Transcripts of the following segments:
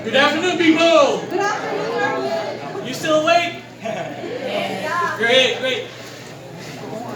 Good afternoon, people! Good afternoon. You still awake? Yeah. Great, great.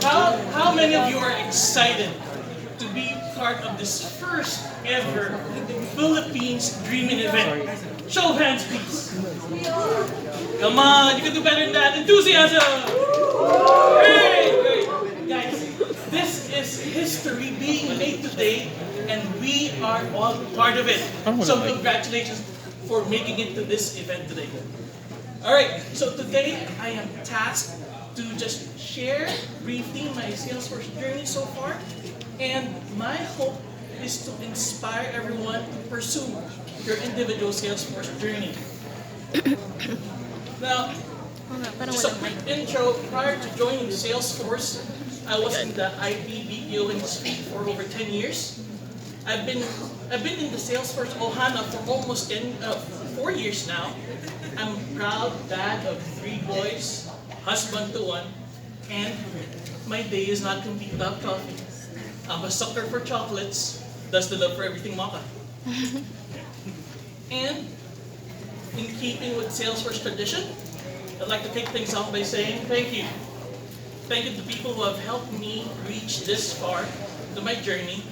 How many of you are excited to be part of this first ever Philippines Dreamin event? Show of hands, please. Come on, you can do better than that. Enthusiasm! Great, great. Guys, this is history being made today, and we are all part of it. So congratulations for making it to this event today. Alright, so today I am tasked to just share briefly my Salesforce journey so far, and my hope is to inspire everyone to pursue your individual Salesforce journey. Now, just a quick intro. Prior to joining Salesforce, I was in the IT BPO industry for over 10 years. I've been in the Salesforce Ohana for almost 4 years now. I'm proud dad of 3 boys, husband to 1, and my day is not complete without coffee. I'm a sucker for chocolates, thus the love for everything maca. And in keeping with Salesforce tradition, I'd like to kick things off by saying thank you. Thank you to people who have helped me reach this far to my journey.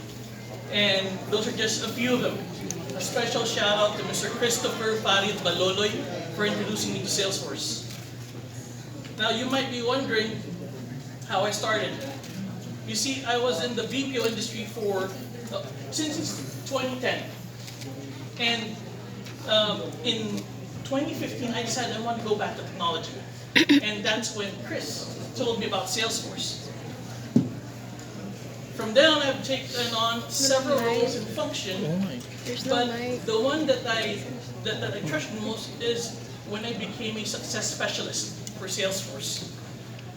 And those are just a few of them. A special shout out to Mr. Christopher Farid Baloloy for introducing me to Salesforce. Now you might be wondering how I started. You see, I was in the BPO industry since 2010. And in 2015, I decided I want to go back to technology. And that's when Chris told me about Salesforce. From then on, I've taken on several roles in function, but the one that I treasure most is when I became a success specialist for Salesforce.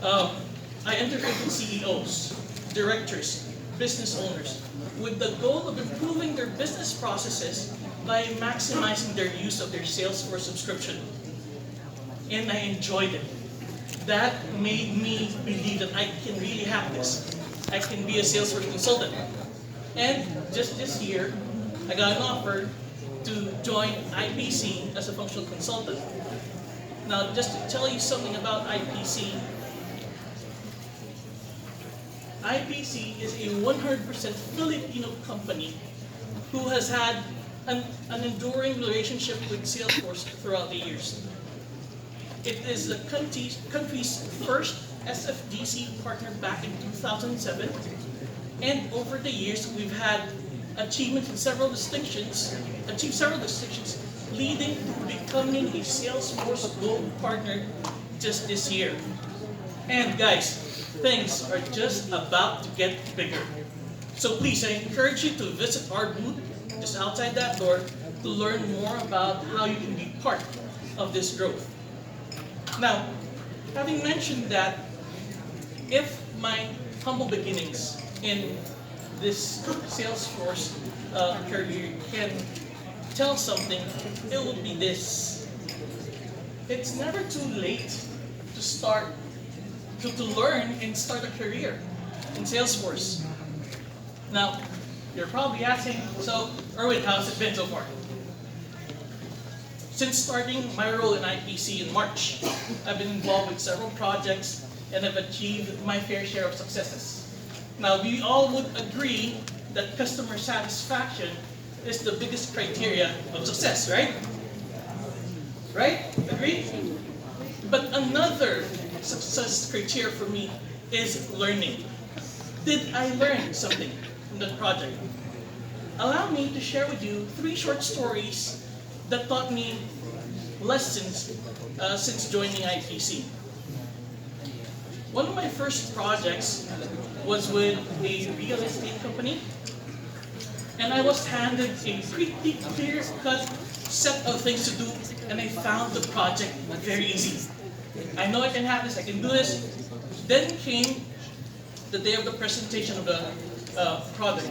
I interviewed CEOs, directors, business owners, with the goal of improving their business processes by maximizing their use of their Salesforce subscription. And I enjoyed it. That made me believe that I can really have this. I can be a Salesforce consultant. And just this year, I got an offer to join IPC as a functional consultant. Now, just to tell you something about IPC, IPC is a 100% Filipino company who has had an enduring relationship with Salesforce throughout the years. It is the country's first SFDC partner back in 2007, and over the years we've had achieved several distinctions, leading to becoming a Salesforce Gold partner just this year. And guys, things are just about to get bigger. So please, I encourage you to visit our booth just outside that door to learn more about how you can be part of this growth. Now, having mentioned that, if my humble beginnings in this Salesforce career can tell something, it would be this. It's never too late to learn and start a career in Salesforce. Now, you're probably asking, so Erwin, how's it been so far? Since starting my role in IPC in March, I've been involved with several projects and have achieved my fair share of successes. Now, we all would agree that customer satisfaction is the biggest criteria of success, right? Right? Agree? But another success criteria for me is learning. Did I learn something from that project? Allow me to share with you 3 short stories that taught me lessons since joining IPC. One of my first projects was with a real estate company, and I was handed a pretty clear-cut set of things to do, and I found the project very easy. I know I can have this, I can do this. Then came the day of the presentation of the product.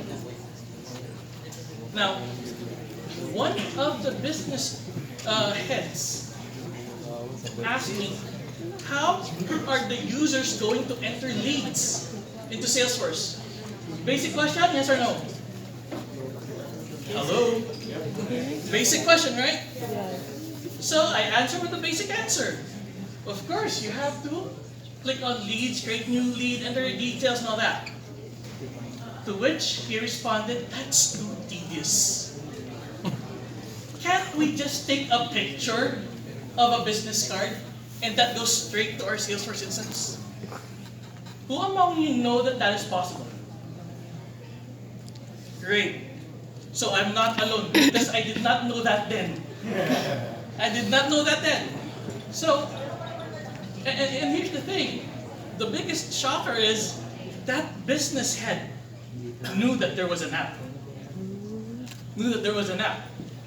Now, one of the business heads asked me, how are the users going to enter leads into Salesforce? Basic question, yes or no? Hello? Basic question, right? So I answer with a basic answer. Of course, you have to click on leads, create new lead, enter your details and all that. To which he responded, that's too tedious. Can't we just take a picture of a business card and that goes straight to our Salesforce instance? Who among you know that that is possible? Great. So I'm not alone because I did not know that then. I did not know that then. So, and here's the thing. The biggest shocker is that business head knew that there was an app.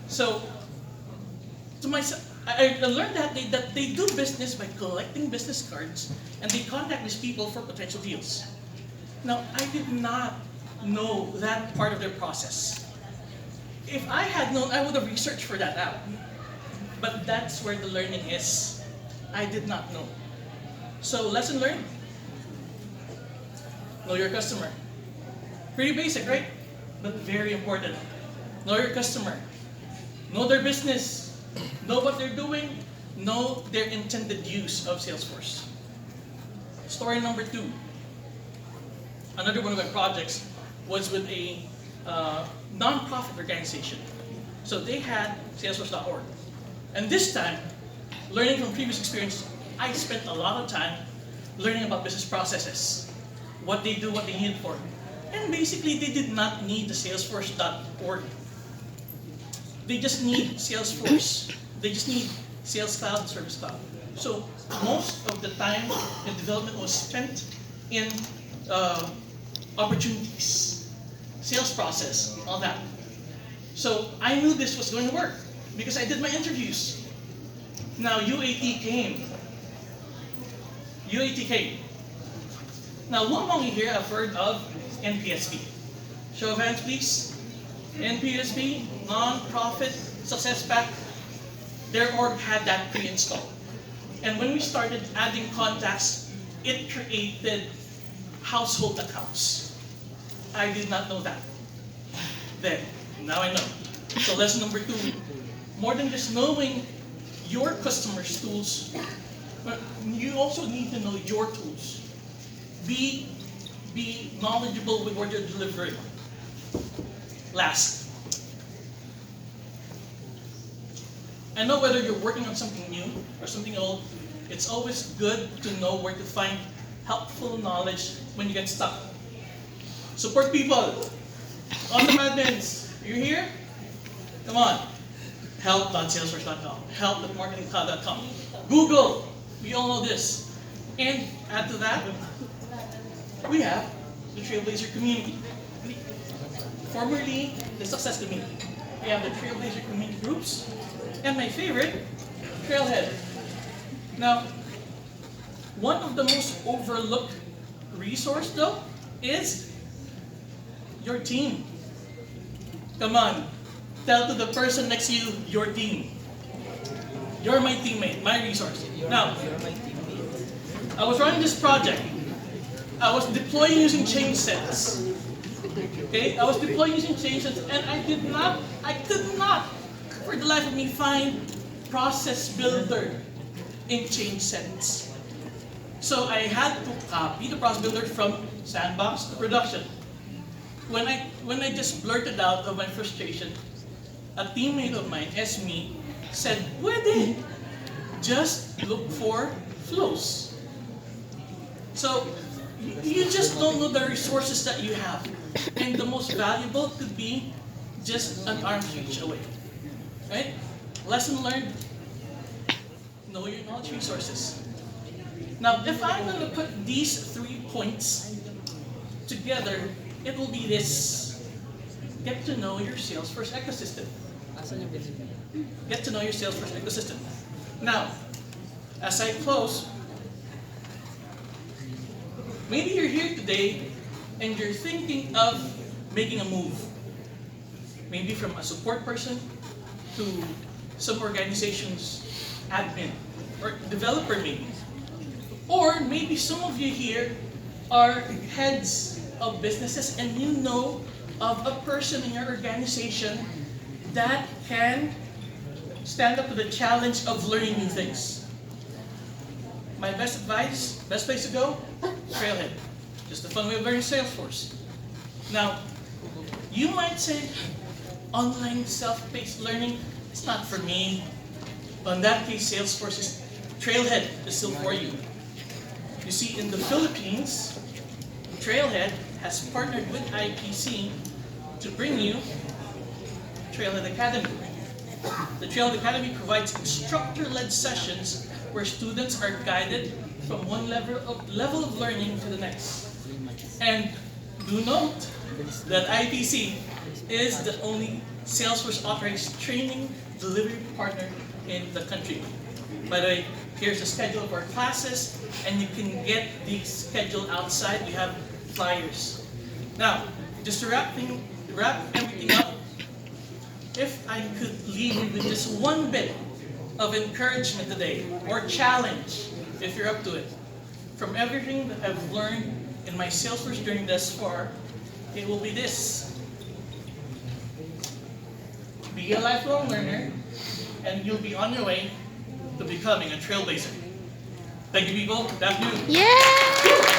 So, to myself, I learned that they do business by collecting business cards and they contact these people for potential deals. Now, I did not know that part of their process. If I had known, I would have researched for that app. But that's where the learning is. I did not know. So, lesson learned. Know your customer. Pretty basic, right? But very important. Know your customer. Know their business. Know what they're doing. Know their intended use of Salesforce. Story number 2. Another one of my projects was with a non-profit organization. So they had Salesforce.org. And this time, learning from previous experience, I spent a lot of time learning about business processes, what they do, what they need for. And basically, they did not need the Salesforce.org. They just need Salesforce. They just need Sales Cloud and Service Cloud. So most of the time in development was spent in opportunities, sales process, all that. So I knew this was going to work because I did my interviews. Now UAT came. Now who among you here have heard of NPSP? Show of hands, please. NPSP, non-profit success pack. Their org had that pre-installed. And when we started adding contacts, it created household accounts. I did not know that then. Now I know. So lesson number 2, more than just knowing your customers' tools, but you also need to know your tools. Be knowledgeable with what you're delivering. Last, I know whether you're working on something new or something old, it's always good to know where to find helpful knowledge when you get stuck. Support people. Awesome admins, you here? Come on. Help.salesforce.com. Help.marketingcloud.com. Google. We all know this. And add to that, we have the Trailblazer community. Formerly, the Success community. We have the Trailblazer community groups. And my favorite, Trailhead. Now, one of the most overlooked resource though is your team. Come on, tell to the person next to you, your team. You're my teammate, my resource. Now, I was running this project. I was deploying using change sets. Okay, I was deploying using change sets, and I could not, for the life of me, find process builder in change sets. So I had to copy the process builder from sandbox to production. When I just blurted out of my frustration, a teammate of mine, Esme, said, "Pwede, just look for flows." So you just don't know the resources that you have, and the most valuable could be just an arm's reach away, right? Lesson learned: know your knowledge resources. Now, if I'm going to put these 3 points together, it will be this: get to know your Salesforce ecosystem. Get to know your Salesforce ecosystem. Now, as I close, maybe you're here today and you're thinking of making a move. Maybe from a support person to some organization's admin or developer maybe. Or maybe some of you here are heads of businesses and you know of a person in your organization that can stand up to the challenge of learning new things. My best advice, best place to go, Trailhead. Just a fun way of learning Salesforce. Now, you might say, online self-paced learning, it's not for me. In that case, Trailhead is still for you. You see, in the Philippines, Trailhead has partnered with IPC to bring you Trailhead Academy. The Trailhead Academy provides instructor-led sessions where students are guided from one level of learning to the next. And do note that IPC is the only Salesforce authorized training delivery partner in the country. By the way, here's the schedule of our classes, and you can get the schedule outside. We have flyers. Now, just to wrap everything up, if I could leave you with just one bit of encouragement today, or challenge, if you're up to it, from everything that I've learned in my Salesforce journey thus far, it will be this. Be a lifelong learner, and you'll be on your way to becoming a trailblazer. Thank you, people. Good afternoon. Yeah!